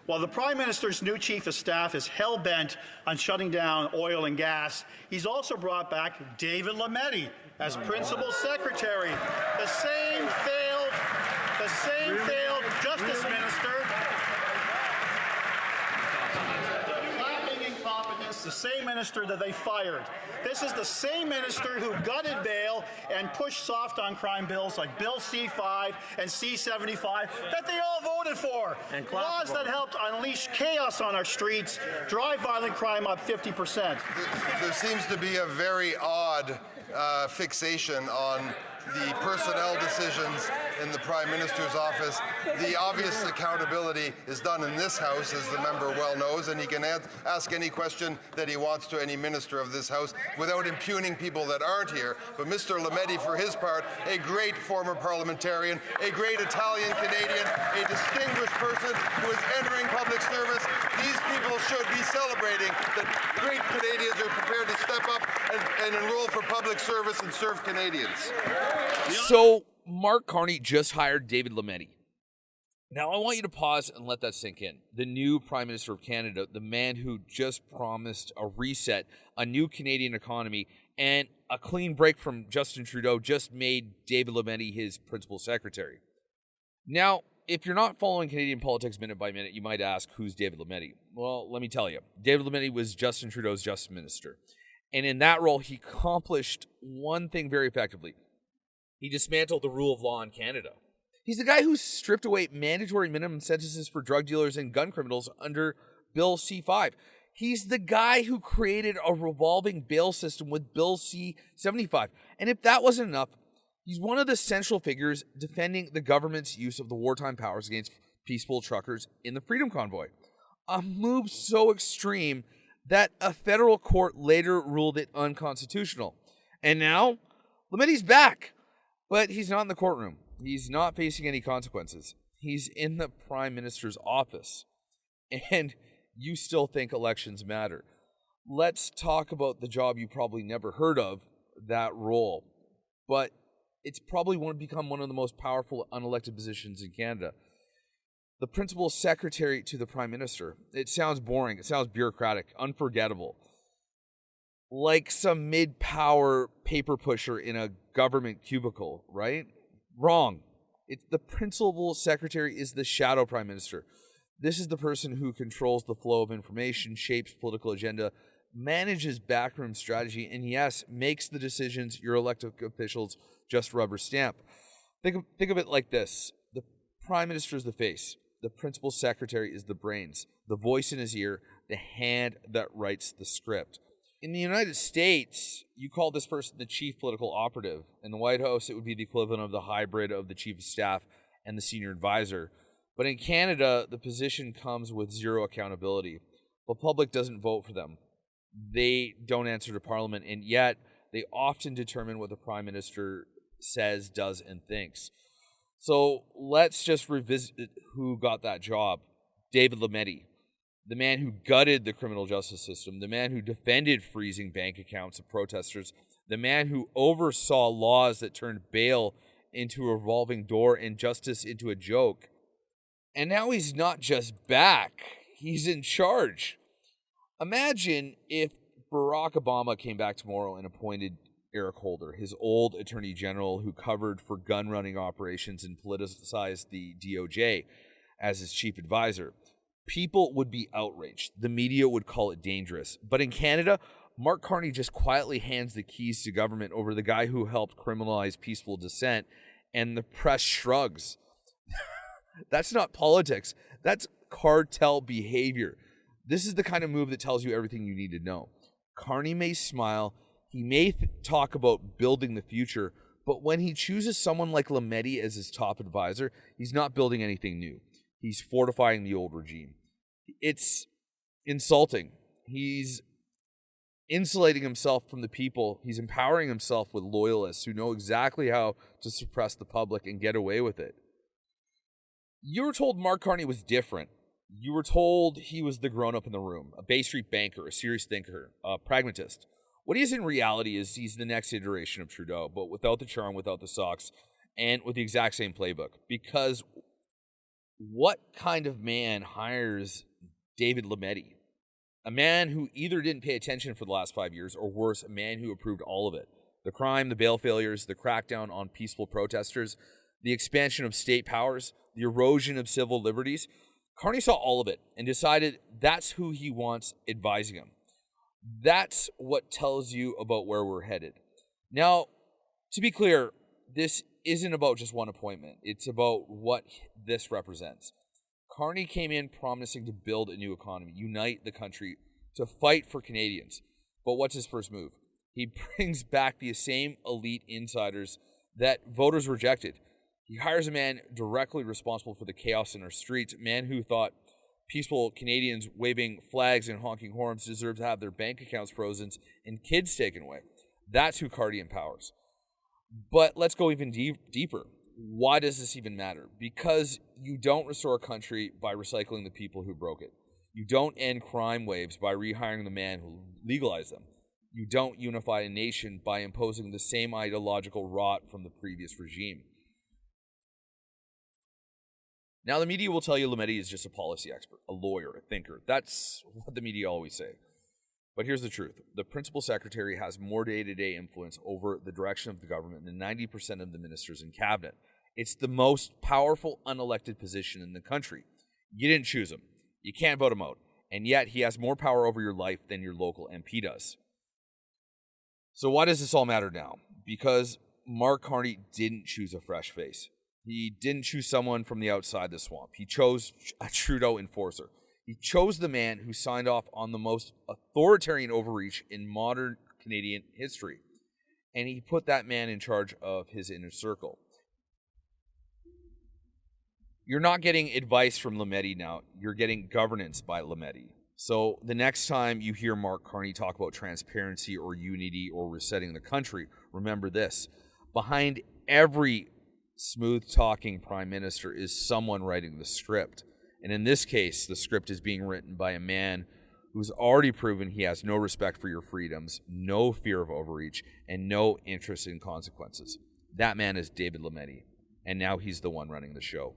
While the Prime Minister's new Chief of Staff is hell-bent on shutting down oil and gas, he's also brought back David Lametti as Principal Secretary, the same failed Justice Minister. Lacking incompetence, the same minister that they fired. This is the same minister who gutted bail and pushed soft on crime bills like Bill C-5 and C-75 that they all voted for. Laws that helped unleash chaos on our streets, drive violent crime up 50%. There seems to be a very odd fixation on the personnel decisions in the Prime Minister's office. The obvious accountability is done in this House, as the member well knows, and he can ask any question that he wants to any minister of this House without impugning people that aren't here. But Mr. Lametti, for his part, a great former parliamentarian, a great Italian-Canadian, a distinguished person who is entering public service. These people should be celebrating that great Canadians are prepared to step up and enroll for public service and serve Canadians. So Mark Carney just hired David Lametti. Now I want you to pause and let that sink in. The new Prime Minister of Canada, the man who just promised a reset, a new Canadian economy, and a clean break from Justin Trudeau, just made David Lametti his principal secretary. Now, if you're not following Canadian politics minute by minute, you might ask, who's David Lametti? Well, let me tell you. David Lametti was Justin Trudeau's Justice Minister. And in that role, he accomplished one thing very effectively. He dismantled the rule of law in Canada. He's the guy who stripped away mandatory minimum sentences for drug dealers and gun criminals under Bill C-5. He's the guy who created a revolving bail system with Bill C-75. And if that wasn't enough, he's one of the central figures defending the government's use of the wartime powers against peaceful truckers in the Freedom Convoy. A move so extreme that a federal court later ruled it unconstitutional. And now, Lametti's back. But he's not in the courtroom. He's not facing any consequences. He's in the Prime Minister's office. And you still think elections matter. Let's talk about the job you probably never heard of, that role. But it's probably become one of the most powerful unelected positions in Canada. The Principal Secretary to the Prime Minister. It sounds boring. It sounds bureaucratic, unforgettable. Like some mid-power paper pusher in a government cubicle, right? Wrong. It's the Principal Secretary is the shadow Prime Minister. This is the person who controls the flow of information, shapes political agenda, manages backroom strategy, and yes, makes the decisions your elected officials just rubber stamp. Think of it like this. The Prime Minister is the face. The Principal Secretary is the brains, the voice in his ear, the hand that writes the script. In the United States, you call this person the chief political operative. In the White House, it would be the equivalent of the hybrid of the chief of staff and the senior advisor. But in Canada, the position comes with zero accountability. The public doesn't vote for them. They don't answer to Parliament, and yet they often determine what the Prime Minister says, does, and thinks. So let's just revisit who got that job. David Lametti. The man who gutted the criminal justice system, the man who defended freezing bank accounts of protesters, the man who oversaw laws that turned bail into a revolving door and justice into a joke. And now he's not just back, he's in charge. Imagine if Barack Obama came back tomorrow and appointed Eric Holder, his old attorney general who covered for gun running operations and politicized the DOJ, as his chief advisor. People would be outraged. The media would call it dangerous. But in Canada, Mark Carney just quietly hands the keys to government over the guy who helped criminalize peaceful dissent, and the press shrugs. That's not politics. That's cartel behavior. This is the kind of move that tells you everything you need to know. Carney may smile. He may talk about building the future, but when he chooses someone like Lametti as his top advisor, he's not building anything new. He's fortifying the old regime. It's insulting. He's insulating himself from the people. He's empowering himself with loyalists who know exactly how to suppress the public and get away with it. You were told Mark Carney was different. You were told he was the grown-up in the room, a Bay Street banker, a serious thinker, a pragmatist. What he is in reality is he's the next iteration of Trudeau, but without the charm, without the socks, and with the exact same playbook. Because What kind of man hires David Lametti? A man who either didn't pay attention for the last 5 years, or worse, a man who approved all of it. The crime, the bail failures, the crackdown on peaceful protesters, the expansion of state powers, the erosion of civil liberties. Carney saw all of it and decided that's who he wants advising him. That's what tells you about where we're headed. Now, to be clear, this isn't about just one appointment. It's about what this represents. Carney came in promising to build a new economy, unite the country, to fight for Canadians. But what's his first move? He brings back the same elite insiders that voters rejected. He hires a man directly responsible for the chaos in our streets, a man who thought peaceful Canadians waving flags and honking horns deserve to have their bank accounts frozen and kids taken away. That's who Carney empowers. But let's go even deeper. Why does this even matter? Because you don't restore a country by recycling the people who broke it. You don't end crime waves by rehiring the man who legalized them. You don't unify a nation by imposing the same ideological rot from the previous regime. Now, the media will tell you Lametti is just a policy expert, a lawyer, a thinker. That's what the media always say. But here's the truth. The principal secretary has more day-to-day influence over the direction of the government than 90% of the ministers in cabinet. It's the most powerful unelected position in the country. You didn't choose him. You can't vote him out. And yet he has more power over your life than your local MP does. So why does this all matter now? Because Mark Carney didn't choose a fresh face. He didn't choose someone from the outside the swamp. He chose a Trudeau enforcer. He chose the man who signed off on the most authoritarian overreach in modern Canadian history. And he put that man in charge of his inner circle. You're not getting advice from Lametti now. You're getting governance by Lametti. So the next time you hear Mark Carney talk about transparency or unity or resetting the country, remember this. Behind every smooth-talking prime minister is someone writing the script. And in this case, the script is being written by a man who's already proven he has no respect for your freedoms, no fear of overreach, and no interest in consequences. That man is David Lametti, and now he's the one running the show.